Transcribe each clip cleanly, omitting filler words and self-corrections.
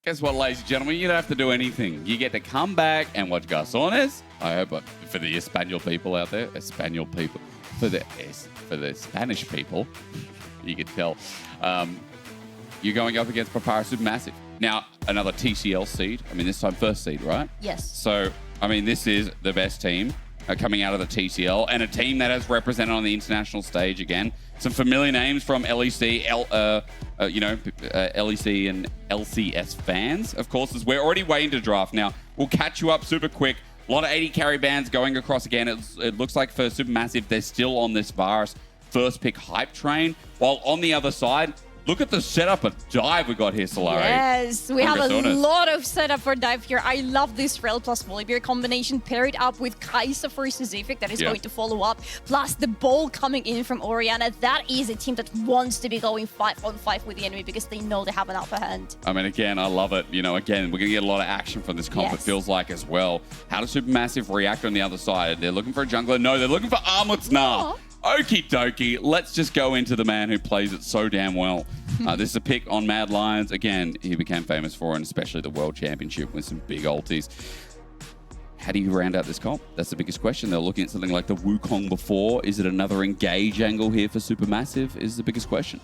Guess what, ladies and gentlemen? You don't have to do anything. You get to come back and watch GSNS. I hope for the Espanol people out there, for the Spanish people, you can tell. You're going up against Papara Supermassive. Now, another TCL seed. I mean, this time first seed, right? Yes. So, I mean, this is the best team coming out of the TCL and a team that has represented on the international stage again. Some familiar names from LEC, LEC and LCS fans, of course, as we're already waiting to draft. Now, we'll catch you up super quick. A lot of 80 carry bands going across again. It looks like for Supermassive, they're still on this Varus first pick hype train. While on the other side, look at the setup of dive we got here, Solari. Yes, we have a lot of setup for dive here. I love this Rel plus Volibear combination paired up with Kai'Sa for Sisyphic that is going to follow up. Plus the ball coming in from Orianna. That is a team that wants to be going 5-on-5 with the enemy because they know they have an upper hand. I mean, again, I love it. You know, again, we're going to get a lot of action from this comp, it feels like as well. How does Supermassive react on the other side? They're looking for a jungler. No, they're looking for Armuts now. Okie dokie, let's just go into the man who plays it so damn well. This is a pick on Mad Lions. Again, he became famous for, and especially the World Championship with some big ultis. How do you round out this comp? That's the biggest question. They're looking at something like the Wukong before. Is it another engage angle here for Supermassive? Is the biggest question.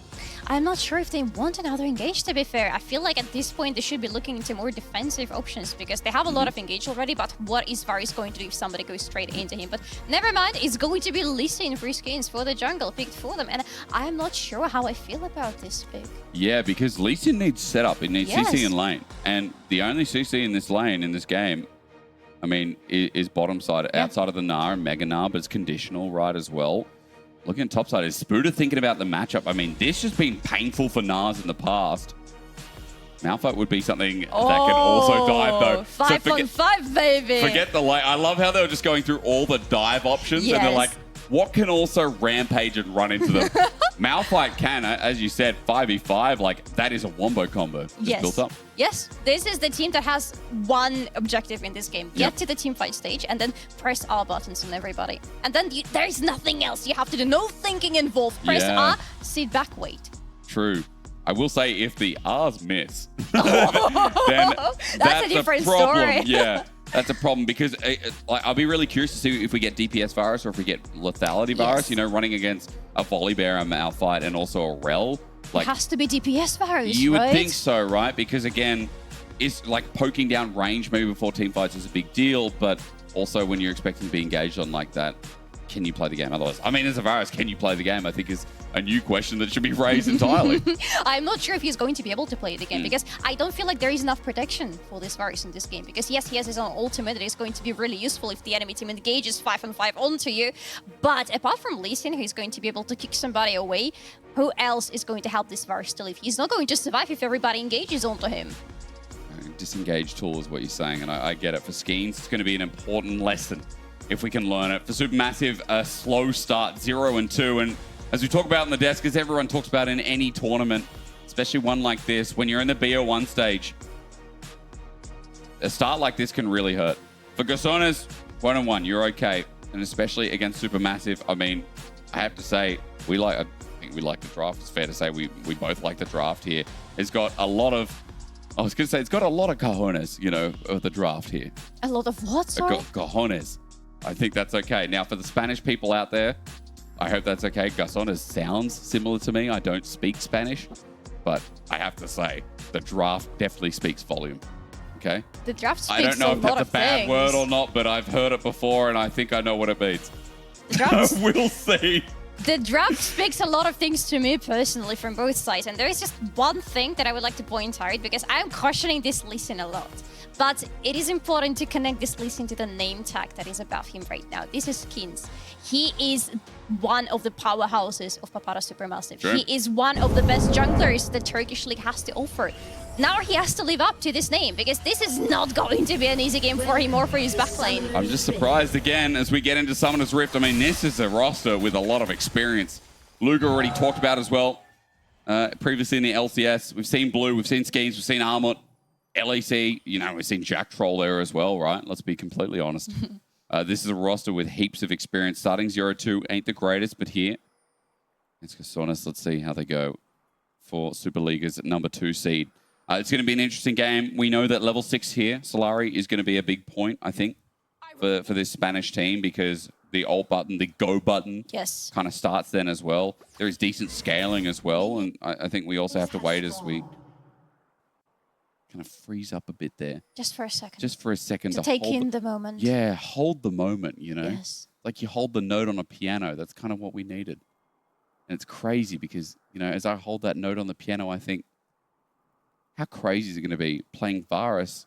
I'm not sure if they want another engage, to be fair. I feel like at this point they should be looking into more defensive options because they have a lot of engage already, but what is Varus going to do if somebody goes straight into him? But never mind, it's going to be Lee Sin for skins for the jungle picked for them, and I'm not sure how I feel about this pick. Yeah, because Lee Sin needs setup. It needs CC in lane, and the only CC in this lane in this game, I mean, is bottom side, outside of the Gnar and Mega Gnar, but it's conditional, right, as well. Looking at top side, is Spooder thinking about the matchup? I mean, this has been painful for Gnars in the past. Malphite would be something that can also dive, though. 5-on-5, baby! Forget the lane. I love how they were just going through all the dive options, and they're like, what can also rampage and run into them? Malphite can, as you said, 5v5, like, that is a wombo combo just built up. Yes, this is the team that has one objective in this game. Get to the teamfight stage and then press R buttons on everybody. And then there is nothing else you have to do. No thinking involved. Press R, sit back, wait. True. I will say if the R's miss, then that's a different story. Yeah. That's a problem because I'll be really curious to see if we get DPS Varus or if we get lethality Varus, you know, running against a Volibear, a Malphite, and also a Rel. Like, it has to be DPS Varus, You would think so, right? Because again, it's like poking down range maybe before teamfights is a big deal, but also when you're expecting to be engaged on like that, can you play the game otherwise? I mean, as a Varus, can you play the game? I think is a new question that should be raised entirely. I'm not sure if he's going to be able to play the game because I don't feel like there is enough protection for this Varus in this game. Because yes, he has his own ultimate that is going to be really useful if the enemy team engages 5-on-5 onto you. But apart from Lee Sin, who's going to be able to kick somebody away, who else is going to help this Varus to live? He's not going to survive if everybody engages onto him. Disengage tool is what you're saying, and I get it. For Skeens, it's going to be an important lesson if we can learn it. For Supermassive, a slow start, 0-2. And as we talk about in the desk, as everyone talks about in any tournament, especially one like this, when you're in the BO1 stage, a start like this can really hurt. For GSNS, 1-1, you're okay. And especially against Supermassive, I mean, I have to say, I think we like the draft. It's fair to say we both like the draft here. It's got a lot of, I was going to say, it's got a lot of cojones, you know, of the draft here. A lot of what, sorry? Cojones. I think that's okay. Now, for the Spanish people out there, I hope that's okay. GSNS sounds similar to me. I don't speak Spanish, but I have to say, the draft definitely speaks volume. Okay? The draft speaks I don't know if that's a bad word or not, not, but I've heard it before, and I think I know what it means. We'll see. The draft speaks a lot of things to me personally from both sides, and there is just one thing that I would like to point out because I'm questioning this Lee Sin a lot. But it is important to connect this Lee Sin to the name tag that is above him right now. This is Skins. He is one of the powerhouses of Papara Supermassive. Sure. He is one of the best junglers the Turkish League has to offer. Now he has to live up to this name because this is not going to be an easy game for him or for his backlane. I'm just surprised again as we get into Summoner's Rift. I mean, this is a roster with a lot of experience. Luger already talked about as well. Previously in the LCS, we've seen Blue, we've seen Skeens, we've seen Armut. LEC, you know, we've seen Jack Troll there as well, right? Let's be completely honest. This is a roster with heaps of experience. Starting 0-2 ain't the greatest, but here, it's GSNS. Let's see how they go for Super Leaguers at number 2 seed. It's going to be an interesting game. We know that level 6 here, Solari, is going to be a big point, I think, for this Spanish team, because the alt button, the go button, yes, kind of starts then as well. There is decent scaling as well, and I think we also have to wait as we kind of freeze up a bit there. Just for a second. Just for a second. To take in the moment. Yeah, hold the moment, you know? Yes. Like you hold the note on a piano. That's kind of what we needed. And it's crazy because, you know, as I hold that note on the piano, I think, how crazy is it going to be playing Varus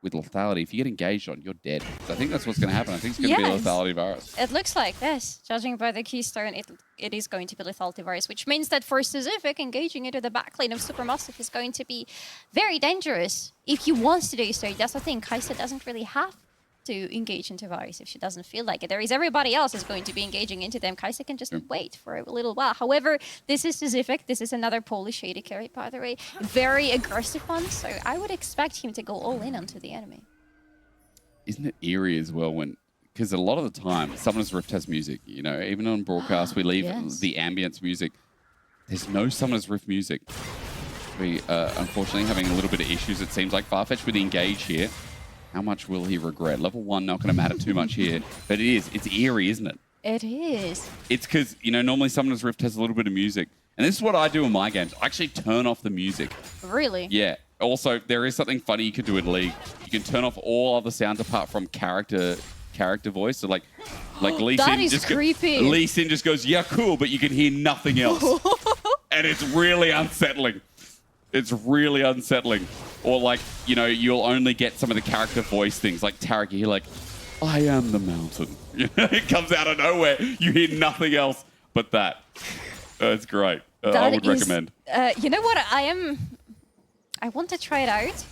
with lethality? If you get engaged on, you're dead. So I think that's what's going to happen. I think it's going to be lethality Varus. It looks like this. Judging by the keystone, it is going to be lethality Varus, which means that for Specific, engaging into the backline of Supermassive is going to be very dangerous. If he wants to do so, that's the thing. Kai'Sa doesn't really have to engage into Varus if she doesn't feel like it. There is everybody else is going to be engaging into them. Kai'Sa can just wait for a little while. However, this is Specific. This is another Polish shady carry, by the way. Very aggressive one, so I would expect him to go all in onto the enemy. Isn't it eerie as well when, because a lot of the time, Summoner's Rift has music, you know, even on broadcast, we leave the ambience music. There's no Summoner's Rift music. We unfortunately having a little bit of issues, it seems like. Farfetch with the engage here. How much will he regret? Level 1 not going to matter too much here. But it's eerie, isn't it? It is. It's because, you know, normally Summoner's Rift has a little bit of music. And this is what I do in my games. I actually turn off the music. Really? Yeah. Also, there is something funny you can do in League. You can turn off all other sounds apart from character voice. So like Lee Sin is just creepy. Lee Sin just goes, yeah, cool, but you can hear nothing else. And it's really unsettling. It's really unsettling. Or like, you know, you'll only get some of the character voice things, like Tarek, you're like, I am the mountain. It comes out of nowhere. You hear nothing else but that. It's great. I would recommend. You know what? I want to try it out.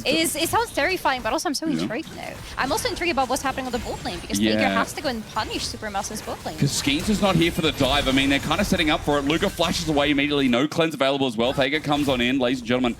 It sounds terrifying, but also I'm so intrigued now. I'm also intrigued about what's happening on the bot lane, because Taker has to go and punish Supermassive's bot lane. Because Skeens is not here for the dive. I mean, they're kind of setting up for it. Luca flashes away immediately. No cleanse available as well. Taker comes on in, ladies and gentlemen.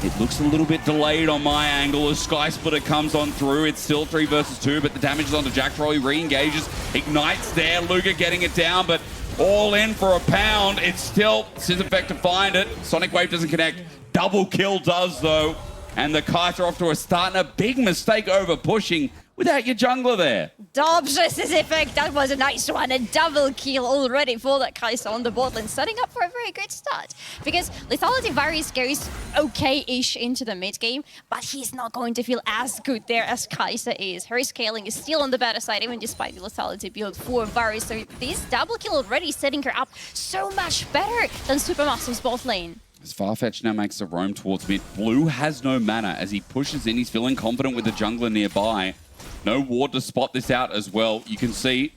It looks a little bit delayed on my angle as Sky Splitter comes on through. It's still 3 versus 2, but the damage is onto Jack Troy. Re-engages, ignites there. Luca getting it down, but all in for a pound. It's still Sizzeffect to find it. Sonic Wave doesn't connect. Double kill does, though. And the Kites are off to a start, and a big mistake over pushing without your jungler there. Specific, that was a nice one. A double kill already for that Kai'Sa on the bot lane, setting up for a very good start. Because Lethality Varus goes okay-ish into the mid game, but he's not going to feel as good there as Kai'Sa is. Her scaling is still on the better side, even despite the Lethality build for Varus. So this double kill already setting her up so much better than Supermassive's bot lane. As Farfetch now makes a roam towards mid, Blue has no mana as he pushes in. He's feeling confident with the jungler nearby. No ward to spot this out as well. You can see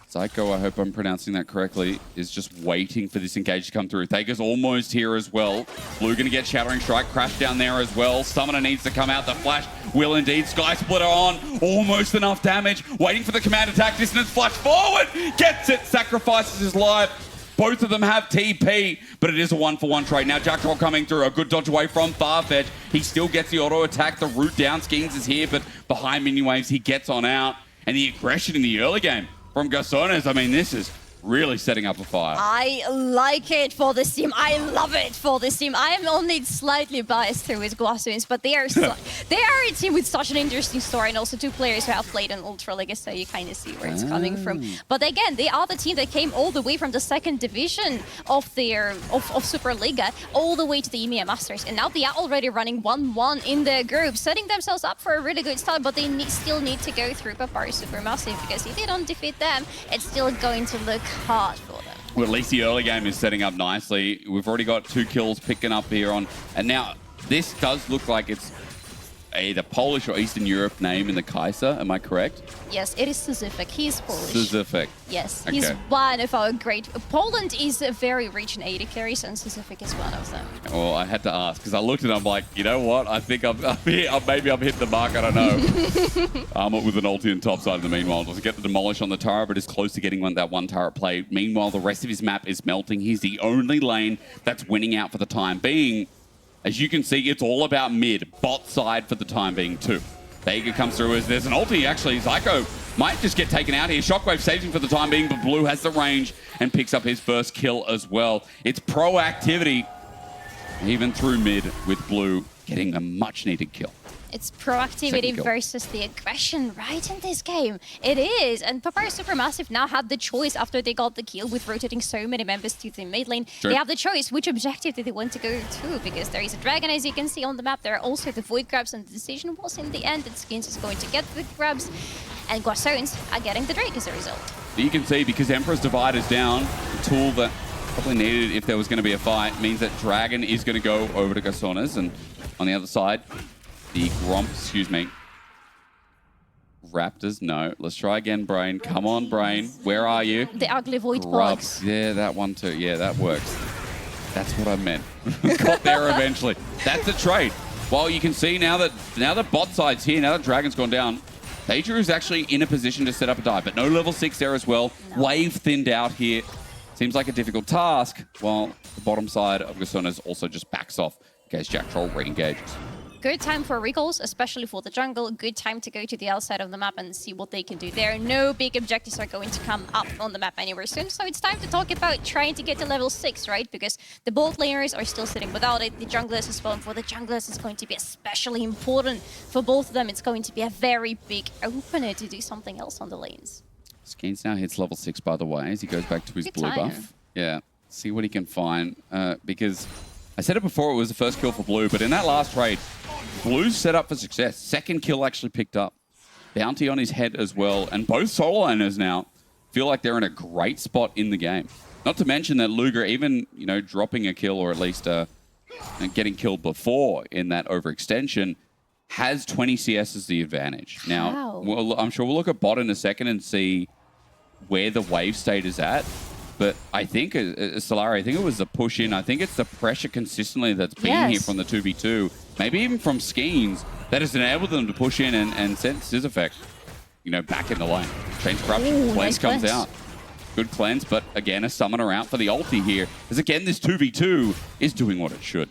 Psycho, I hope I'm pronouncing that correctly, is just waiting for this engage to come through. Thaker's almost here as well. Blue going to get Shattering Strike, crash down there as well. Summoner needs to come out. The flash will indeed. Sky Splitter on. Almost enough damage. Waiting for the command attack. Dissonance flash forward. Gets it. Sacrifices his life. Both of them have TP, but it is a 1-for-1 trade. Now Jack Troll coming through. A good dodge away from Farfetch. He still gets the auto attack. The root down. Skeens is here, but behind minion waves, he gets on out. And the aggression in the early game from GSNS, I mean, this is really setting up a fire. I like it for this team. I love it for this team. I am only slightly biased here with GSNS, but they are a team with such an interesting story, and also 2 players who have played in Ultra League, so you kind of see where it's coming from. But again, they are the team that came all the way from the 2nd division of Superliga all the way to the EMEA Masters, and now they are already running 1-1 in their group, setting themselves up for a really good start. But they still need to go through Papari Supermassive, because if they don't defeat them, it's still going to look hard for them. Well, at least the early game is setting up nicely. We've already got 2 kills picking up here on, and now this does look like it's either Polish or Eastern Europe name in the Kai'Sa. Am I correct? Yes, it is Specific. He is Polish. Specific. Yes, Okay. he's one of our great... Poland is a very rich in AD carries, and Specific is one of them. Well, I had to ask, because I looked at it, I'm like, you know what? I think maybe I'm hitting the mark, I don't know. Armor with an ulti and topside in the meanwhile. Doesn't get the demolish on the turret, but is close to getting that one turret play. Meanwhile, the rest of his map is melting. He's the only lane that's winning out for the time being. As you can see, it's all about mid, bot side for the time being too. Vega comes through as there's an ulti, actually. Zyko might just get taken out here. Shockwave saves him for the time being, but Blue has the range and picks up his first kill as well. It's proactivity even through mid with Blue getting a much-needed kill. It's proactivity versus the aggression right in this game. It is. And Papyrus Supermassive now had the choice after they got the kill with rotating so many members to the mid lane. Sure. They have the choice which objective do they want to go to, because there is a dragon, as you can see on the map. There are also the void grabs, and the decision was in the end that Skins is going to get void grabs, and Guasons are getting the Drake as a result. You can see, because Emperor's Divide is down, the tool that probably needed if there was going to be a fight, means that Dragon is going to go over to GSNS, and on the other side, the Gromp, excuse me. Raptors, no. Let's try again, Brain. Come on, Brain. Where are you? The ugly void box. Yeah, that one too. Yeah, that works. That's what I meant. Got there eventually. That's a trade. Well, you can see now that bot side's here, now that Dragon's gone down, Daedra is actually in a position to set up a dive, but no level 6 there as well. No. Wave thinned out here. Seems like a difficult task, while the bottom side of GSNS also just backs off in case Jack Troll re-engages. Good time for recalls, especially for the jungle. Good time to go to the outside of the map and see what they can do there. No big objectives are going to come up on the map anywhere soon. So it's time to talk about trying to get to level 6, right? Because the bot laners are still sitting without it. The junglers as well. And for the junglers, it's going to be especially important. For both of them, it's going to be a very big opener to do something else on the lanes. Skeens now hits level 6, by the way, as he goes back to his blue buff. Yeah, see what he can find. Because I said it before, it was the first kill for Blue, but in that last trade, Blue's set up for success. Second kill actually picked up. Bounty on his head as well. And both solo laners now feel like they're in a great spot in the game. Not to mention that Luger, even, you know, dropping a kill, or at least getting killed before in that overextension, has 20 CS as the advantage. Now, well, I'm sure we'll look at bot in a second and see where the wave state is at. But I think, Solari, I think it was the push in. I think it's the pressure consistently that's been here from the 2v2. Maybe even from Skeens that has enabled them to push in and send Scissorfect, you know, back in the lane. Change Corruption. Cleanse comes out. Good cleanse, but again, a summoner out for the ulti here. As again, this 2v2 is doing what it should.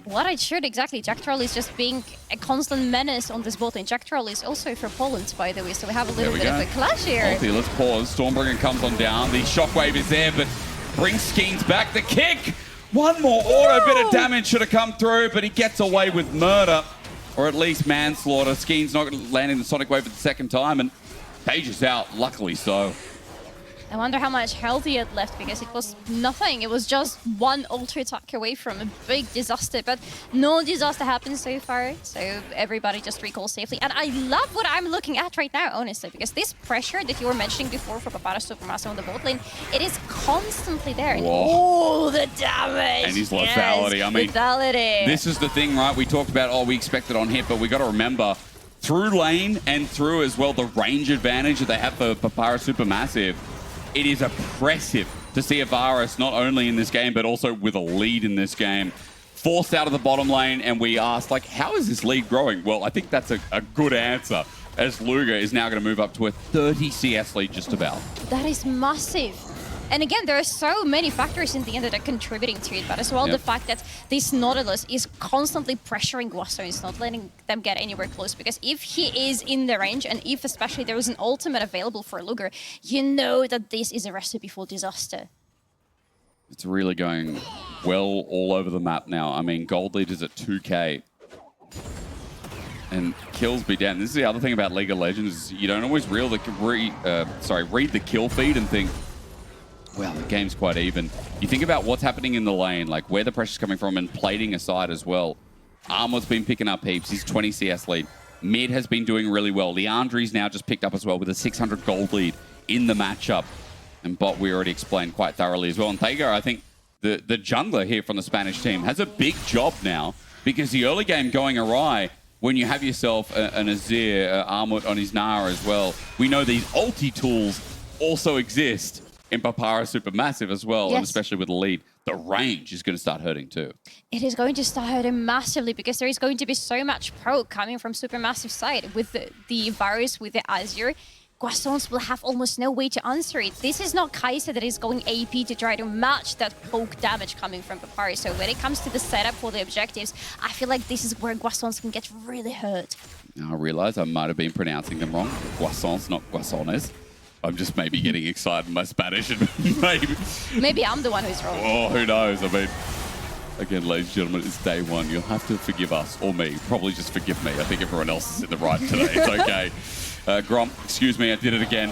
What it should, exactly. Jack Troll is just being a constant menace on this bot lane. Jack Troll is also for Poland, by the way, so we have a little bit of a clash here. Ulti, let's pause. Stormbringer comes on down. The shockwave is there, but brings Skeens back. The kick! One more auto bit of damage should have come through, but he gets away with murder, or at least manslaughter. Skeens not landing the Sonic Wave for the second time, and Page is out, luckily so. I wonder how much health he had left, because it was nothing. It was just one ultra attack away from a big disaster, but no disaster happened so far, so everybody just recalls safely. And I love what I'm looking at right now, honestly, because this pressure that you were mentioning before for Papyrus Supermassive on the bot lane, it is constantly there. Oh, the damage! And his lethality. I mean, this is the thing, right? We talked about, oh, we expected on hit, but we got to remember, through lane and through as well the range advantage that they have for Papyrus Supermassive, it is oppressive to see a Varus not only in this game, but also with a lead in this game. Forced out of the bottom lane, and we asked, like, how is this lead growing? Well, I think that's a good answer, as Luger is now going to move up to a 30 CS lead just about. That is massive. And again, there are so many factors in the end that are contributing to it, but as well the fact that this Nautilus is constantly pressuring Guasons, not letting them get anywhere close, because if he is in the range, and if especially there is an ultimate available for Luger, you know that this is a recipe for disaster. It's really going well all over the map now. I mean, gold lead is at 2K. And kills be down. This is the other thing about League of Legends, is you don't always read the kill feed and think, well, the game's quite even. You think about what's happening in the lane, like where the pressure's coming from, and plating aside as well. Armor's been picking up heaps. He's 20 CS lead. Mid has been doing really well. Leandri's now just picked up as well with a 600 gold lead in the matchup. And bot we already explained quite thoroughly as well. And Thagar, I think the jungler here from the Spanish team has a big job now, because the early game going awry, when you have yourself an Azir, Armut on his Nara as well, we know these ulti tools also exist in Papyrus Supermassive as well, and especially with the lead. The range is going to start hurting too. It is going to start hurting massively, because there is going to be so much proc coming from Supermassive side. With the Varus, with the Azir, Guasons will have almost no way to answer it. This is not Kai'Sa that is going AP to try to match that poke damage coming from Papyrus. So when it comes to the setup for the objectives, I feel like this is where Guasons can get really hurt. Now I realize I might have been pronouncing them wrong. Guasons, not Guasones. I'm just maybe getting excited in my Spanish, and maybe I'm the one who's wrong. Oh, who knows? I mean, Again, ladies and gentlemen, it's day one. You'll have to forgive us, or me. Probably just forgive me. I think everyone else is in the right today. It's okay. Gromp, excuse me, I did it again.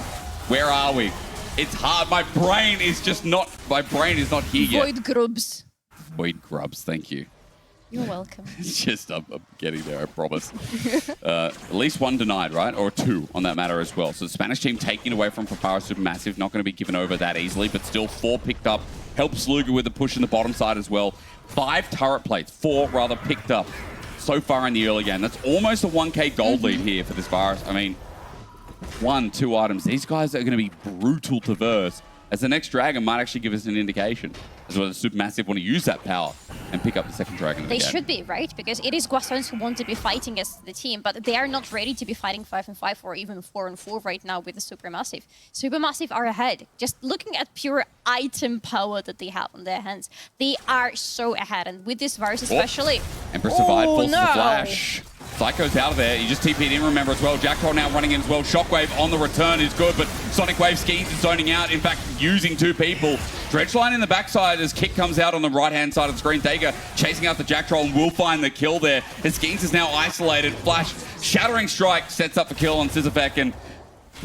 Where are we? It's hard. My brain is not here yet. Void grubs. Void grubs, thank you. You're welcome. It's just, I'm getting there, I promise. At least one denied, right? Or two on that matter as well. So the Spanish team taking away from Papara Supermassive, not going to be given over that easily, but still 4 picked up. Helps Luger with the push in the bottom side as well. 5 turret plates, 4 rather picked up so far in the early game. That's almost a 1k gold lead here for this virus. I mean, 1, 2 items. These guys are going to be brutal to verse, as the next dragon might actually give us an indication as well as Supermassive want to use that power and pick up the second dragon. They should be, right? Because it is Guasons who want to be fighting as the team, but they are not ready to be fighting 5-5 or even 4-4 right now with the Supermassive. Supermassive are ahead. Just looking at pure item power that they have on their hands, they are so ahead. And with this virus especially... Empress Divide forces the flash. Psycho's out of there. He just TP'd in, remember, as well. Jack Troll now running in as well. Shockwave on the return is good, but Sonic Wave Skeens is zoning out. In fact, using 2 people. Dredgeline in the backside as Kick comes out on the right-hand side of the screen. Dagger chasing out the Jack Troll and will find the kill there. As Skeens is now isolated. Flash, Shattering Strike sets up a kill on Scissorfeck. And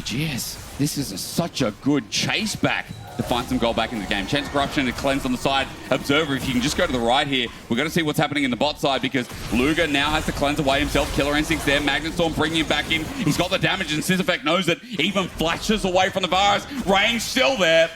yes, this is such a good chase back to find some gold back in the game. Chance of Corruption and Cleanse on the side. Observer, if you can just go to the right here, we've got to see what's happening in the bot side because Luger now has to cleanse away himself. Killer Instinct's there. Magnet Storm bringing him back in. He's got the damage and Scissorfeck knows it. Even flashes away from the virus. Range still there.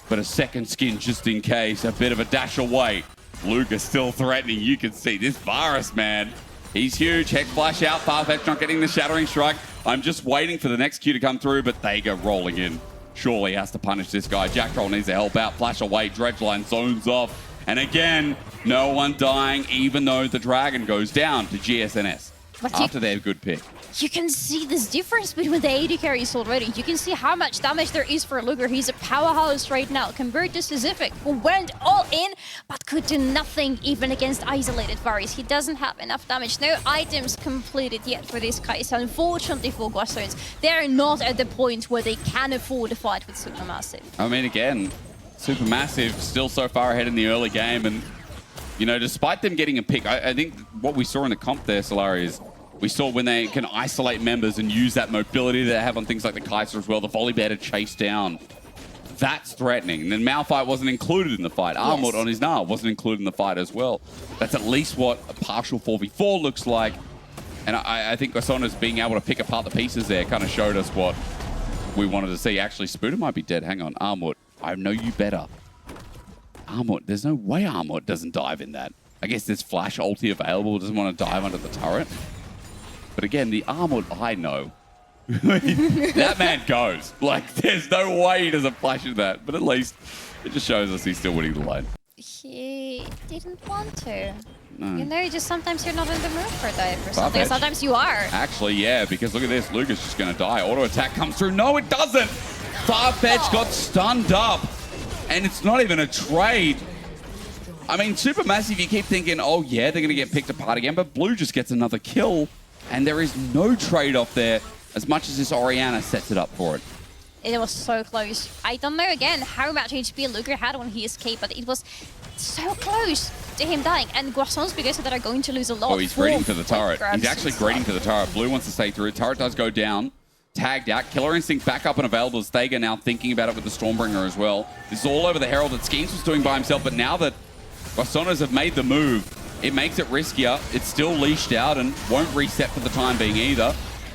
But a second skin just in case. A bit of a dash away. Luger still threatening. You can see this virus, man. He's huge. Hex Flash out. Farfetch not getting the Shattering Strike. I'm just waiting for the next Q to come through, but they go rolling in. Surely has to punish this guy. Jack Troll needs to help out. Flash away. Dredgeline zones off. And again, no one dying, even though the Dragon goes down to GSNS after their good pick. You can see this difference between the AD carries already. You can see how much damage there is for Luger. He's a powerhouse right now compared to Scissorfeck, who went all in, but could do nothing even against isolated Varys. He doesn't have enough damage. No items completed yet for this guy. So unfortunately for Guasons, they're not at the point where they can afford to fight with Supermassive. I mean, again, Supermassive still so far ahead in the early game. And, you know, despite them getting a pick, I think what we saw in the comp there, Solari, is we saw when they can isolate members and use that mobility that they have on things like the Kaiser as well, the volley bear to chase down. That's threatening. And then Malphite wasn't included in the fight. Yes. Armwood on his Gnar wasn't included in the fight as well. That's at least what a partial 4v4 looks like. And I think Guasons being able to pick apart the pieces there kind of showed us what we wanted to see. Actually, Spooter might be dead. Hang on. Armwood, I know you better. Armwood, there's no way Armwood doesn't dive in that. I guess there's Flash ulti available. Doesn't want to dive under the turret. But again, the Armwood, I know. That man goes. Like, there's no way he doesn't flash in that. But at least it just shows us he's still winning the lane. He didn't want to. No. You know, just sometimes you're not in the mood for that or something. Sometimes you are. Actually, yeah, because look at this. Luger's just going to die. Auto attack comes through. No, it doesn't. Farfetch got stunned up. And it's not even a trade. I mean, Supermassive, you keep thinking, oh yeah, they're going to get picked apart again. But Blue just gets another kill. And there is no trade-off there as much as this Orianna sets it up for it. It was so close. I don't know, again, how much HP Luger had when he escaped, but it was so close to him dying. And Guasons, because of that, are going to lose a lot. Oh, he's greeting for the turret. He's actually greeting for the turret. Blue wants to stay through. Turret does go down. Tagged out. Killer Instinct back up and available. Stega now thinking about it with the Stormbringer as well. This is all over the Herald that Skeens was doing by himself, but now that Guasons have made the move, it makes it riskier. It's still leashed out and won't reset for the time being either.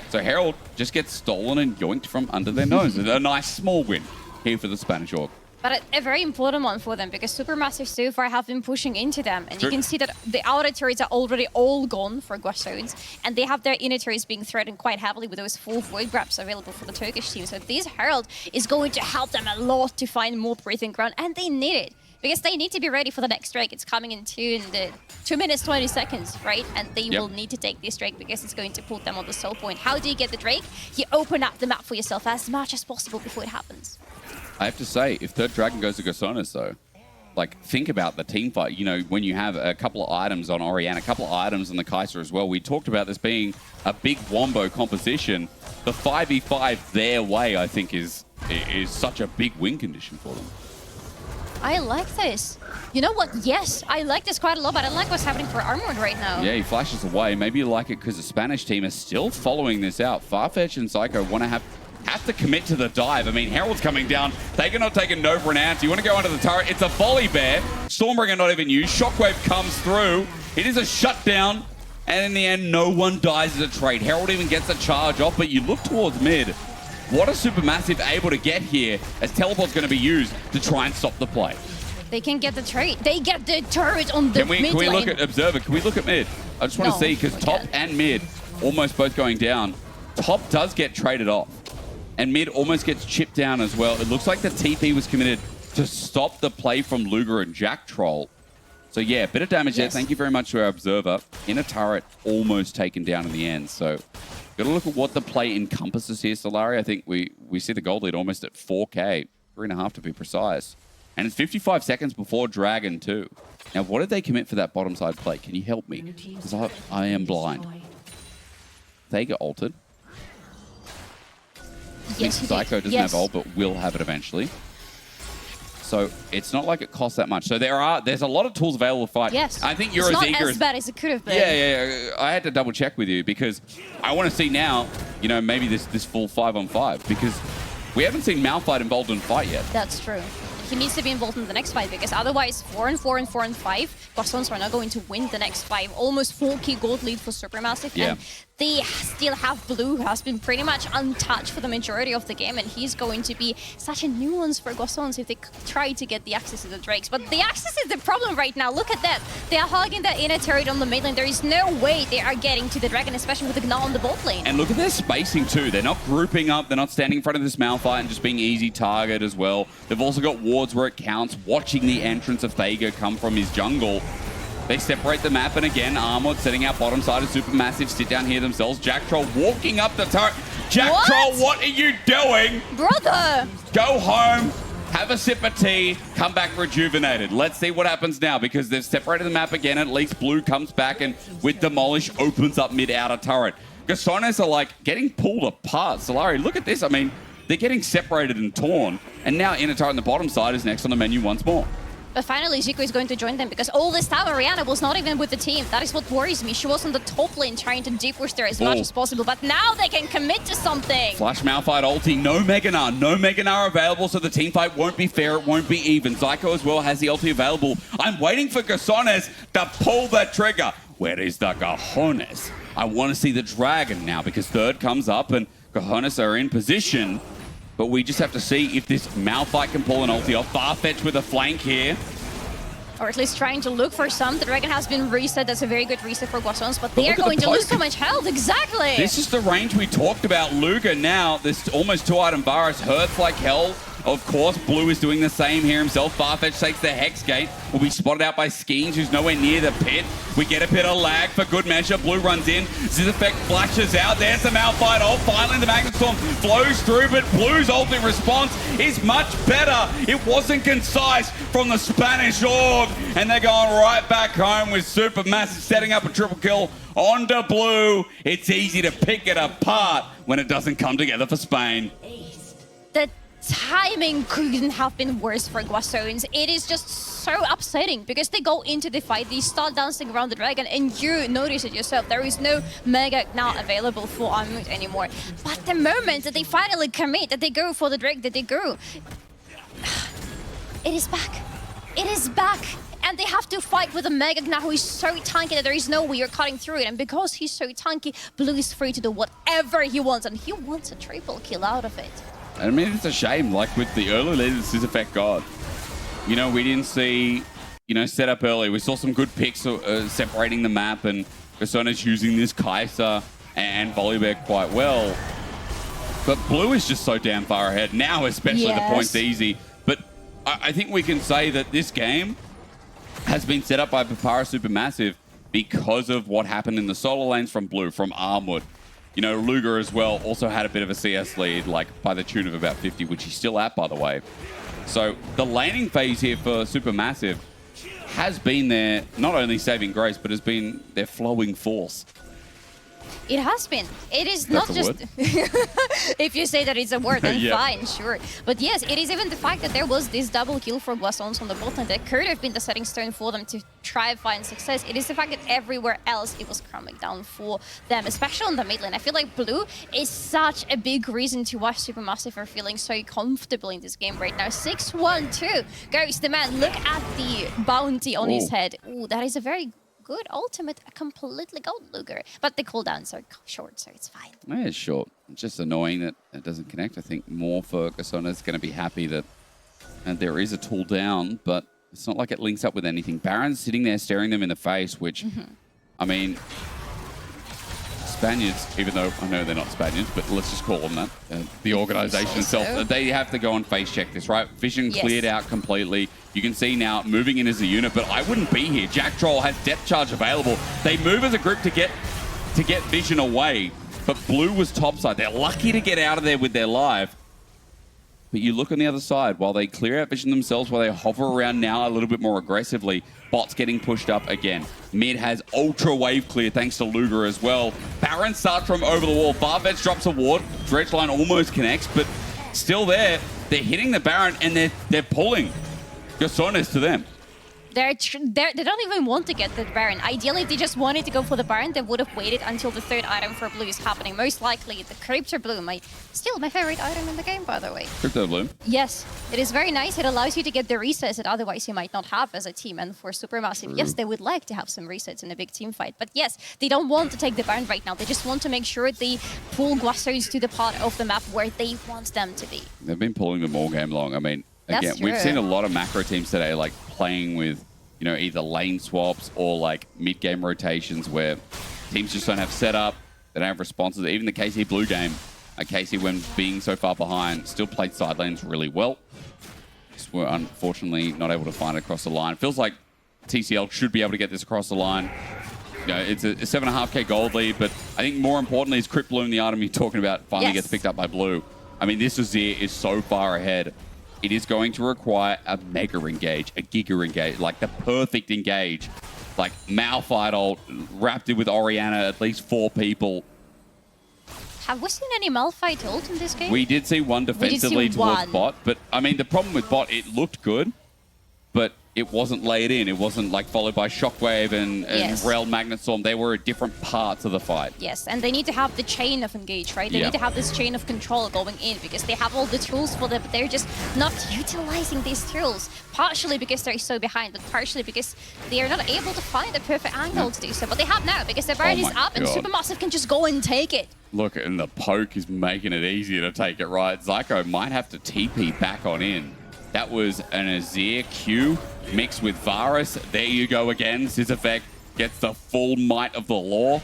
So Herald just gets stolen and yoinked from under their nose. A nice small win here for the Spanish Orc. But a very important one for them because Supermassive so far have been pushing into them. And you can see that the outer turrets are already all gone for Guasons. And they have their inner turrets being threatened quite heavily with those 4 Void Grabs available for the Turkish team. So this Herald is going to help them a lot to find more breathing ground. And they need it. Because they need to be ready for the next Drake. It's coming in 2 minutes, 20 seconds, right? And they will need to take this Drake because it's going to put them on the soul point. How do you get the Drake? You open up the map for yourself as much as possible before it happens. I have to say, if third Dragon goes to Guasons, though, like, think about the team fight. You know, when you have a couple of items on Orianna, a couple of items on the Kaiser as well. We talked about this being a big wombo composition. The 5v5 their way, I think, is such a big win condition for them. I like this. You know what? Yes, I like this quite a lot, but I like what's happening for Armored right now. Yeah, he flashes away. Maybe you like it because the Spanish team is still following this out. Farfetch and Psycho want to have to commit to the dive. I mean, Herald's coming down. They're not taking no for an answer. You want to go under the turret. It's a volley bear. Stormbringer not even used. Shockwave comes through. It is a shutdown. And in the end, no one dies as a trade. Herald even gets a charge off, but you look towards mid. What a Supermassive able to get here as Teleport's going to be used to try and stop the play. They can get the trade. They get the turret on the mid lane. Can we look at Observer? Can we look at mid? I just want to see, because top and mid almost both going down. Top does get traded off. And mid almost gets chipped down as well. It looks like the TP was committed to stop the play from Luger and Jack Troll. So yeah, bit of damage there. Thank you very much to our Observer. In a turret, almost taken down in the end. So got to look at what the play encompasses here, Solari. I think we see the gold lead almost at 4K. 3.5 to be precise. And it's 55 seconds before Dragon too. Now, what did they commit for that bottom side play? Can you help me? Because I am blind. They get altered. Yes, Psycho doesn't have ult, but will have it eventually. So it's not like it costs that much. So there's a lot of tools available to fight. Yes. I think you're as eager as bad as it could have been. Yeah. I had to double check with you because I want to see now, you know, maybe this full 5-on-5 because we haven't seen Malphite involved in a fight yet. That's true. He needs to be involved in the next fight because otherwise 4-4 and 4-5, Guardians are not going to win the next 5. Almost 4K gold lead for Supermassive. Yeah. And they still have Blue, who has been pretty much untouched for the majority of the game, and he's going to be such a nuance for Guardians if they try to get the access to the Drakes. But the access is the problem right now. Look at that. They are hogging the inner turret on the mid lane. There is no way they are getting to the Dragon, especially with the Gnaw on the bot lane. And look at their spacing too. They're not grouping up. They're not standing in front of this Malphite and just being easy target as well. They've also got wards where it counts, watching the entrance of Thager come from his jungle. They separate the map, and again, Armored setting out bottom side of Supermassive, sit down here themselves. Jack Troll walking up the turret. Jack Troll, what are you doing? Brother! Go home, have a sip of tea, come back rejuvenated. Let's see what happens now, because they've separated the map again. At least Blue comes back and with Demolish opens up mid-outer turret. GSNS are like getting pulled apart. Solari, look at this. I mean, they're getting separated and torn. And now inner turret on the bottom side is next on the menu once more. But finally, Zico is going to join them because all this time Ariana was not even with the team. That is what worries me. She was on the top lane trying to deep push there as much as possible, but now they can commit to something. Flash Malphite ulti, no Mega Gnar. No Mega Gnar available, so the team fight won't be fair, it won't be even. Zyko as well has the ulti available. I'm waiting for GSNS to pull the trigger. Where is the cojones? I want to see the Dragon now because third comes up and GSNS are in position. But we just have to see if this Malphite can pull an ulti off. Farfetch with a flank here. Or at least trying to look for some. The Dragon has been reset. That's a very good reset for Guardians, but they are going to lose so much health. Exactly. This is the range we talked about. Luger now, this almost 2-item Varus hurts like hell. Of course, Blue is doing the same here himself. Farfetch takes the Hex Gate. Will be spotted out by Skeens, who's nowhere near the pit. We get a bit of lag for good measure. Blue runs in. Zizeffect flashes out. There's the Malphite ult. Finally, the Magnet Storm flows through, but Blue's ultimate response is much better. It wasn't concise from the Spanish orb, and they're going right back home with Supermassive setting up a triple kill onto Blue. It's easy to pick it apart when it doesn't come together for Spain. The timing couldn't have been worse for Guardians. It is just so upsetting because they go into the fight, they start dancing around the Dragon, and you notice it yourself. There is no Mega Gnar available for Unmute anymore. But the moment that they finally commit, that they go for the Drake, that they go, it is back. It is back. And they have to fight with a Mega Gnar who is so tanky that there is no way you're cutting through it. And because he's so tanky, Blue is free to do whatever he wants, and he wants a triple kill out of it. I mean, it's a shame, like with the early lead of Zizeffect God. You know, we didn't see, you know, set up early. We saw some good picks separating the map, and GSNS using this Kai'Sa and Volibear quite well. But Blue is just so damn far ahead. Now, especially, the point's easy. But I think we can say that this game has been set up by Papara Supermassive because of what happened in the solo lanes from Blue, from Armwood. You know, Luger as well also had a bit of a CS lead, like by the tune of about 50, which he's still at, by the way. So the laning phase here for Supermassive has been their, not only saving grace, but has been their flowing force. It has been. It is That's not a just... word. If you say that it's a word, then Yeah. fine, sure. But yes, it is even the fact that there was this double kill for Guasons on the bot lane that could have been the setting stone for them to try and find success. It is the fact that everywhere else it was crumbling down for them, especially on the mid lane. I feel like Blue is such a big reason to why Supermassive are feeling so comfortable in this game right now. 6-1-2 goes the man. Look at the bounty on his head. Ooh, that is a very good ultimate, a completely gold Luger. But the cooldowns are short, so it's fine. Yeah, it's short. It's just annoying that it doesn't connect. I think more for GSNS is going to be happy that there is a tool down, but it's not like it links up with anything. Baron's sitting there staring them in the face, which, I mean, Spaniards, even though I know they're not Spaniards, but let's just call them that. The organization itself, they have to go and face check this, right? Vision cleared out completely. You can see now moving in as a unit, but I wouldn't be here. Jack Troll has depth charge available. They move as a group to get Vision away, but Blue was topside. They're lucky to get out of there with their life. But you look on the other side, while they clear out Vision themselves, while they hover around now a little bit more aggressively, Bot's getting pushed up again. Mid has ultra wave clear thanks to Luger as well. Baron starts from over the wall. Farfetch drops a ward. Dredge line almost connects, but still there. They're hitting the Baron and they're pulling GSNS to them. They don't even want to get the Baron. Ideally, if they just wanted to go for the Baron, they would have waited until the third item for Blue is happening. Most likely, the Crypto Bloom. Still my favorite item in the game, by the way. Crypto Bloom? Yes, it is very nice. It allows you to get the resets that otherwise you might not have as a team. And for Supermassive, yes, they would like to have some resets in a big team fight. But yes, they don't want to take the Baron right now. They just want to make sure they pull Guasons to the part of the map where they want them to be. They've been pulling them all game long. I mean, again, That's we've true. seen a lot of macro teams today like playing with, you know, either lane swaps or like mid-game rotations where teams just don't have setup, they don't have responses. Even the KC Blue game, KC, when being so far behind, still played side lanes really well. Just were unfortunately not able to find it across the line. Feels like TCL should be able to get this across the line. You know, it's a 7.5k gold lead, but I think more importantly is Crypt Bloom, the item you're talking about, finally gets picked up by Blue. I mean, this Azir is so far ahead. It is going to require a mega engage, a giga engage, like the perfect engage. Like Malphite ult, wrapped in with Orianna, at least 4 people. Have we seen any Malphite ult in this game? We did see one defensively towards bot, but I mean, the problem with bot, it looked good, but it wasn't laid in. It wasn't like followed by Shockwave and Rel Magnet Storm. They were at different parts of the fight. Yes, and they need to have the chain of engage, right? They need to have this chain of control going in because they have all the tools for them, but they're just not utilizing these tools. Partially because they're so behind, but partially because they are not able to find the perfect angle to do so. But they have now because their Baron is up and Supermassive can just go and take it. Look, and the poke is making it easier to take it right. Zyko might have to TP back on in. That was an Azir Q mixed with Varus. There you go again. Sizzeffect gets the full might of the law.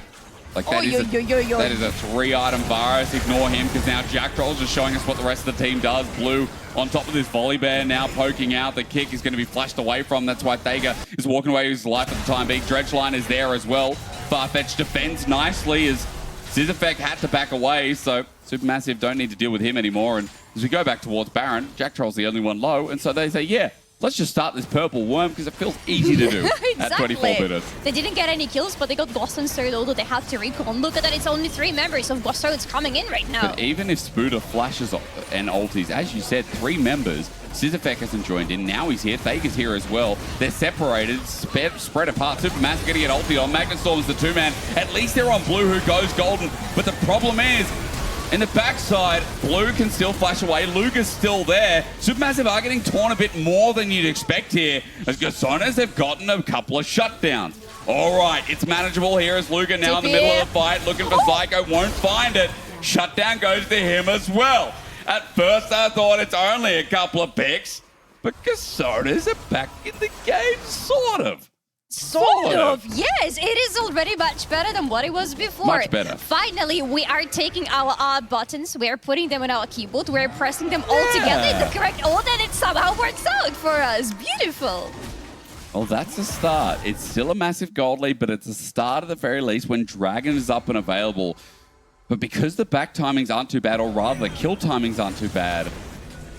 Like that is a 3-item Varus. Ignore him because now Jack Troll's just showing us what the rest of the team does. Blue on top of this volley bear now poking out. The kick is going to be flashed away from. That's why Thega is walking away with his life at the time being. Dredge line is there as well. Farfetch defends nicely as Sizzeffect had to back away. So Supermassive don't need to deal with him anymore. And as we go back towards Baron, Jack Troll's the only one low. And so they say, yeah, let's just start this purple worm because it feels easy to do at 24 minutes. They didn't get any kills, but they got Guasons so low that they had to recall. And look at that, it's only 3 members of Guasons coming in right now. But even if Spuda flashes and ultis, as you said, 3 members, Sizzeffect hasn't joined in. Now he's here. Thega's here as well. They're separated, spread apart. Supermassive going to get ulti on. Magnet Storm's the 2-man. At least they're on Blue, who goes golden. But the problem is, in the backside, Blue can still flash away. Luger's still there. Supermassive are getting torn a bit more than you'd expect here, as GSNS have gotten a couple of shutdowns. All right, it's manageable here as Luger now in the middle of the fight, looking for Zyko, won't find it. Shutdown goes to him as well. At first, I thought it's only a couple of picks, but GSNS are back in the game, sort of. Sort of, yes. It is already much better than what it was before. Much better. Finally, we are taking our R buttons, we're putting them on our keyboard, we're pressing them all together in the correct order, and it somehow works out for us. Beautiful. Well, that's a start. It's still a massive gold lead, but it's a start at the very least when Dragon is up and available. But because the back timings aren't too bad, or rather the kill timings aren't too bad,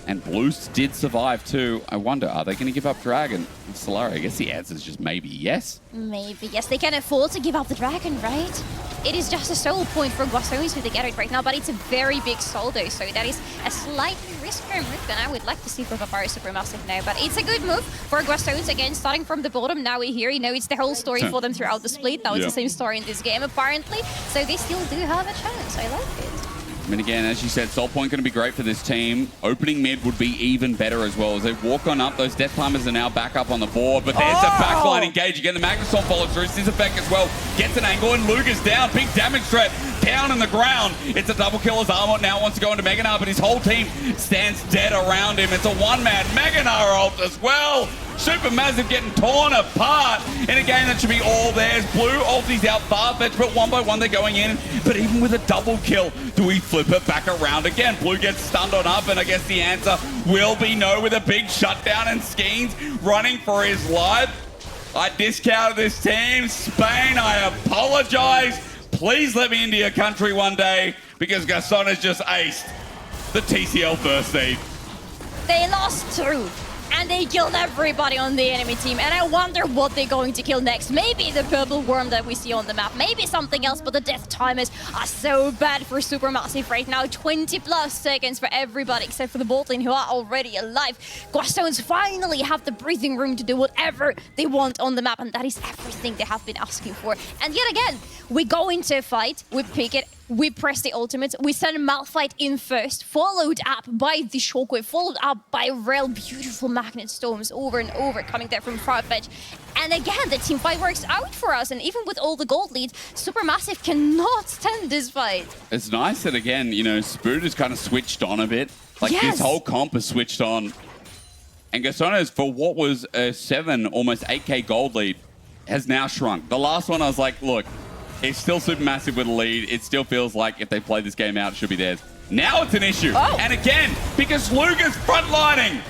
and Blues did survive too, I wonder, are they going to give up Dragon? Solari, I guess the answer is just maybe yes. Maybe, yes. They can afford to give up the Dragon, right? it is just a solo point for GSNS to get it right now, but it's a very big soul though, so that is a slightly riskier move than I would like to see for Papara Supermassive now. But it's a good move for GSNS, again, starting from the bottom. Now we're here, you know, it's the whole story for them throughout the split. That was the same story in this game, apparently. So they still do have a chance. I like it. I mean, again, as you said, Soul Point going to be great for this team. Opening mid would be even better as well. As they walk on up, those Death Timers are now back up on the board. But there's a backline engage again. The Magnustorm follows through. Sizzeffect as well gets an angle, and Luger's down. Big damage threat down in the ground. It's a double kill as Armut now wants to go into Meganar, but his whole team stands dead around him. It's a one-man Meganar ult as well. Supermassive getting torn apart in a game that should be all theirs. Blue ulti's out far-fetched, but one by one they're going in. But even with a double kill, do we flip it back around again? Blue gets stunned on up, and I guess the answer will be no, with a big shutdown, and Skeens running for his life. I discounted this team. Spain, I apologize. Please let me into your country one day, because GSNS just aced the TCL first seed. They lost 2. And they killed everybody on the enemy team. And I wonder what they're going to kill next. Maybe the purple worm that we see on the map. Maybe something else, but the death timers are so bad for Supermassive right now. 20+ seconds for everybody except for the bot lane, who are already alive. GSNS finally have the breathing room to do whatever they want on the map. And that is everything they have been asking for. And yet again, we go into a fight, we pick it, we press the ultimate, we send Malphite in first, followed up by the Shockwave, followed up by Rel. Beautiful Magnet Storms over and over coming there from Farfetch. And again, the team fight works out for us, and even with all the gold leads, Supermassive cannot stand this fight. It's nice that, again, you know, Spirit is kind of switched on a bit. Like, this whole comp is switched on. And GSNS, for what was a 7, almost 8k gold lead, has now shrunk. The last one, I was like, look, it's still Supermassive with a lead. It still feels like if they play this game out, it should be theirs. Now it's an issue. And again, because Luger's frontlining.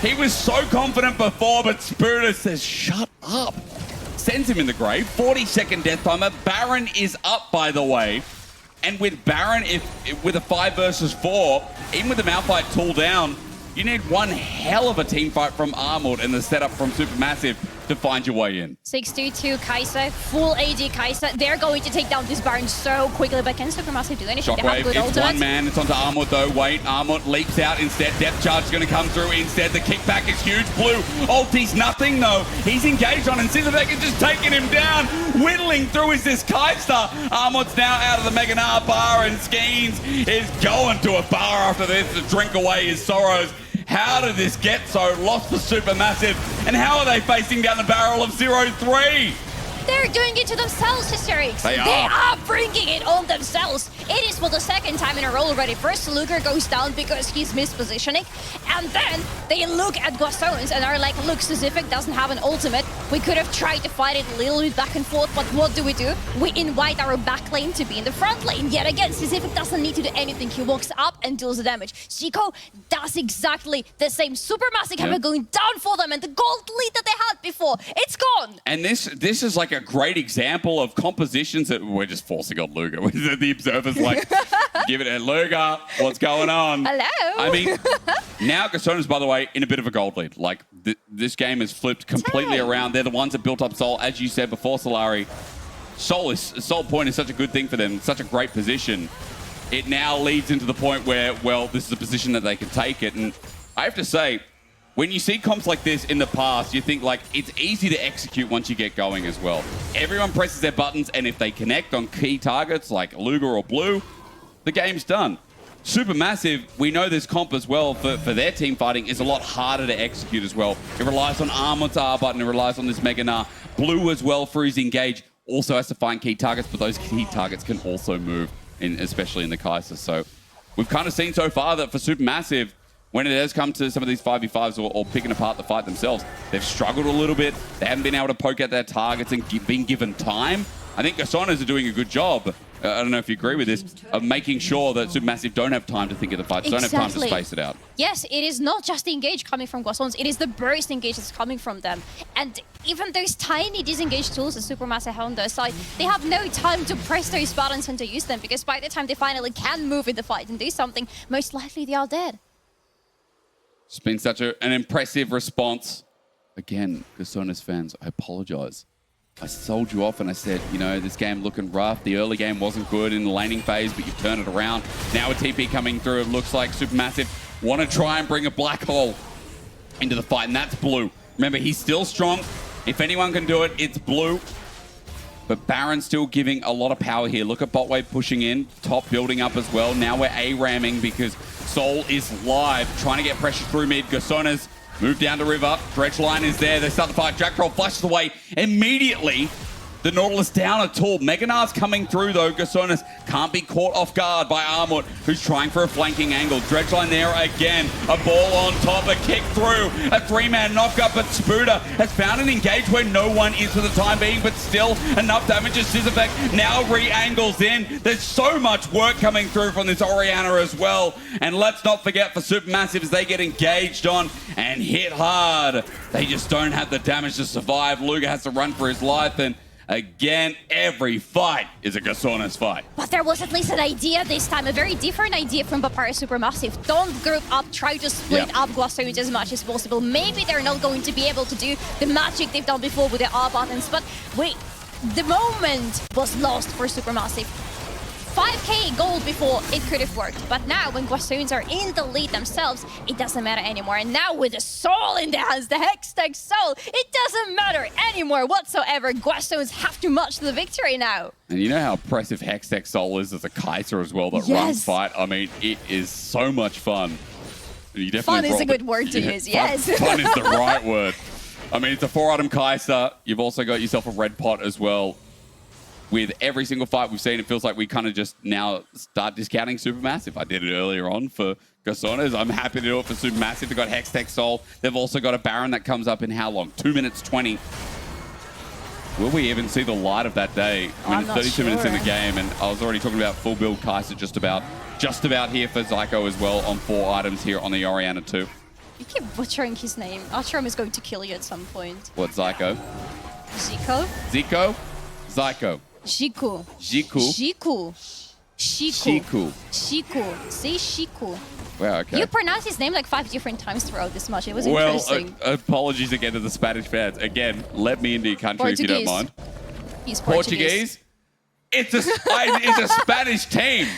He was so confident before, but Spiritus says, shut up. Sends him in the grave. 40-second death timer. Baron is up, by the way. And with Baron, with a 5 versus 4, even with the Malphite tool down, you need one hell of a team fight from Armut and the setup from Supermassive to find your way in. 6-2-2 Kai'Sa, full AD Kai'Sa. They're going to take down this Baron so quickly, but can Supermassive do anything? Shockwave, it's one man, it's onto Armut though. Wait, Armut leaps out instead. Depth charge is going to come through instead. The kickback is huge. Blue, ulti's nothing though. He's engaged on, and Sizzeffect is just taking him down. Whittling through is this Kai'Sa. Armut's now out of the Meganar bar, and Skeens is going to a bar after this to drink away his sorrows. How did this get so lost for Supermassive? And how are they facing down the barrel of 0-3? They're doing it to themselves, Hysterics. They are bringing it on themselves. It is for the second time in a row already. First, Luger goes down because he's mispositioning. And then they look at GSNS and are like, look, Sizzeffect doesn't have an ultimate. We could have tried to fight it a little bit back and forth, but what do? We invite our back lane to be in the front lane. Yet again, Sizzeffect doesn't need to do anything. He walks up and deals the damage. Zico does exactly the same. Supermassive have been going down for them, and the gold lead that they had before, it's gone. And this is like a great example of compositions that we're just forcing on Luger. The observer's like, give it a Luger, what's going on? Hello. I mean, now GSNS, by the way, in a bit of a gold lead. Like, this game has flipped completely around. They're the ones that built up Soul, as you said before, Solari. Soul Point is such a good thing for them, such a great position. It now leads into the point where, well, this is a position that they can take it. And I have to say, when you see comps like this in the past, you think, like, it's easy to execute once you get going as well. Everyone presses their buttons, and if they connect on key targets like Luger or Blue, the game's done. Supermassive, we know this comp as well for their team fighting is a lot harder to execute as well. It relies on Armut's R button, it relies on this Meganar. Blue as well for his engage also has to find key targets, but those key targets can also move, especially in the Kai'Sa. So we've kind of seen so far that for Supermassive, when it has come to some of these 5v5s or picking apart the fight themselves, they've struggled a little bit. They haven't been able to poke at their targets and been given time. I think GSNS are doing a good job, I don't know if you agree with this, of making sure that Supermassive don't have time to think of the fights, don't have time to space it out. Yes, it is not just the engage coming from GSNS, it is the burst engage that's coming from them. And even those tiny disengage tools that Supermassive have on their side, they have no time to press those buttons and to use them, because by the time they finally can move in the fight and do something, most likely they are dead. It's been such an impressive response. Again, GSNS fans, I apologize. I sold you off and I said, you know, this game looking rough. The early game wasn't good in the laning phase, but you turn it around. Now with TP coming through, it looks like Supermassive want to try and bring a black hole into the fight, and that's Blue. Remember, he's still strong. If anyone can do it, it's Blue. But Baron's still giving a lot of power here. Look at bot wave pushing in, top building up as well. Now we're A-ramming because Soul is live, trying to get pressure through mid. Gasona's moved down to river. Dredge line is there. They start the fight. Jack Troll flashes away immediately. The Nautilus down a tool. Meganar's coming through though. Gasonas can't be caught off guard by Armut, who's trying for a flanking angle. Dredgeline there again. A ball on top, a kick through. A three-man knockup, but Spooder has found an engage where no one is for the time being, but still enough damage as Sizzeffect now re-angles in. There's so much work coming through from this Orianna as well. And let's not forget for Supermassive as they get engaged on and hit hard. They just don't have the damage to survive. Luger has to run for his life, and again, every fight is a Gasonas fight. But there was at least an idea this time, a very different idea from Papaya Supermassive. Don't group up, try to split up Guastones as much as possible. Maybe they're not going to be able to do the magic they've done before with the R buttons, but wait, the moment was lost for Supermassive. 5k gold before, it could have worked. But now, when Guastones are in the lead themselves, it doesn't matter anymore. And now with the Soul in their hands, the Hextech Soul, it doesn't matter anymore whatsoever. Guastones have to march to the victory now. And you know how impressive Hextech Soul is as a Kaiser as well, that runs fight? I mean, it is so much fun. You definitely fun is a good word to use, yes. Fun is the right word. I mean, it's a 4-item Kaiser. You've also got yourself a red pot as well. With every single fight we've seen, it feels like we kind of just now start discounting Supermassive. I did it earlier on for Gasonas. I'm happy to do it for Supermassive. They've got Hextech Soul. They've also got a Baron that comes up in how long? 2 minutes 20. Will we even see the light of that day? I mean, it's 32 minutes in the game, and I was already talking about full build Kaiser just about here for Zyko as well on 4 items here on the Orianna too. You keep butchering his name. Archerum is going to kill you at some point. What, Zyko? Zico? Zico? Zyko. Shiku. Jiku. Shiku. Shiku. Shiku. Say Shiku. Wow, okay. You pronounced his name like 5 different times throughout this match. It was interesting. Apologies again to the Spanish fans. Again, let me into your country if you don't mind. He's Portuguese. It's a Spanish team.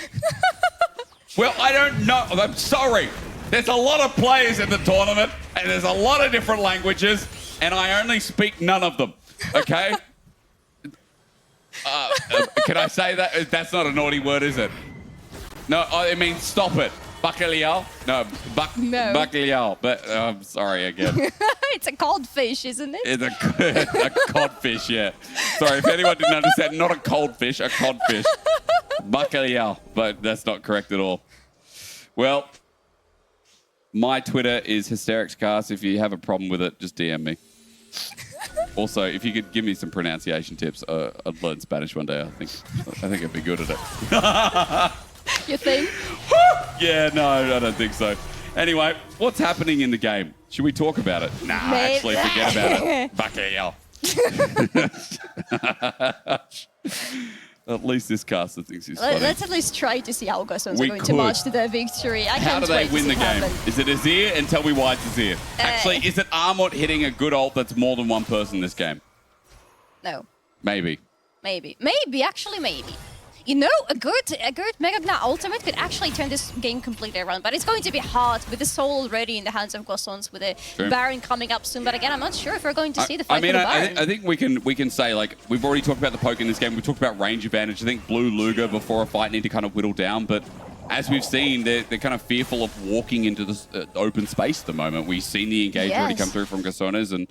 Well, I don't know. I'm sorry. There's a lot of players in the tournament, and there's a lot of different languages, and I only speak none of them. Okay? Can I say that? That's not a naughty word, is it? No, I mean, stop it. Bacalhau? No, bacalhau. But I'm sorry again. It's a cold fish, isn't it? It's a codfish, yeah. Sorry, if anyone didn't understand, not a cold fish, a codfish. Bacalhau, but that's not correct at all. Well, my Twitter is HystericsCast. If you have a problem with it, just DM me. Also, if you could give me some pronunciation tips, I'd learn Spanish one day. I think I'd be good at it. You think? Yeah, no, I don't think so. Anyway, what's happening in the game? Should we talk about it? Nah, actually, forget about it. At least this caster thinks he's funny. Let's at least try to see how Gassons are going to march to their victory. How do they win the game? Is it Azir? And tell me why it's Azir. Actually, is it Armut hitting a good ult that's more than one person this game? No. Maybe. Maybe. Maybe. Actually, maybe. You know, a good Mega Gna ultimate could actually turn this game completely around, but it's going to be hard with the Soul already in the hands of Gossons, with the Baron coming up soon. But again, I'm not sure if we're going to see the fight for the Baron. I think we can say, like, we've already talked about the poke in this game. We talked about range advantage. I think Blue Luger before a fight need to kind of whittle down, but as we've seen, they're kind of fearful of walking into this open space at the moment. We've seen the engage already come through from Gassonas, and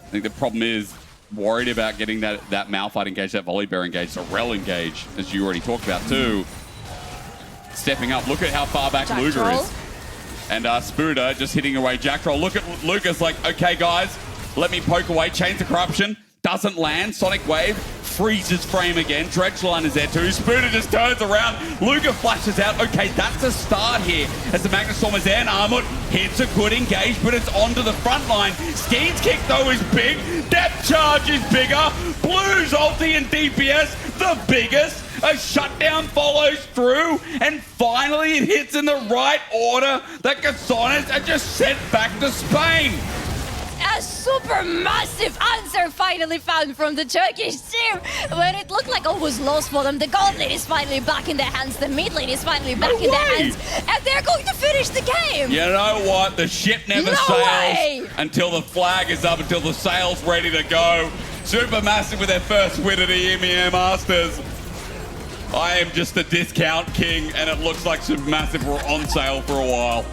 I think the problem is worried about getting that Malphite engage, that Volibear engage, the Rel engage, as you already talked about too. Stepping up, look at how far back Luger is. And Spooder just hitting away Jack Troll. Look at Luger's like, okay guys, let me poke away, Chains of Corruption, doesn't land, Sonic Wave, freezes frame again, Dredge Line is there too, Spooder just turns around, Luger flashes out, okay, that's a start here, as the Magnastorm is there, and Armut hits a good engage, but it's onto the front line. Skeen's kick though is big, Depth Charge is bigger, Blue's ulti and DPS, the biggest, a shutdown follows through, and finally it hits in the right order that Gassonas are just sent back to Spain. a super massive answer finally found from the Turkish team. When it looked like all was lost for them, the gold lane is finally back in their hands, the mid lane is finally back in their hands, and they're going to finish the game. You know what? The ship never No sails way! until the flag is up, until the sail's ready to go. Supermassive with their first win at the EMEA Masters. I am just a discount king, and it looks like Supermassive were on sale for a while.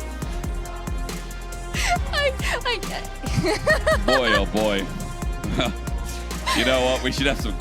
Boy, oh boy. You know what? We should have some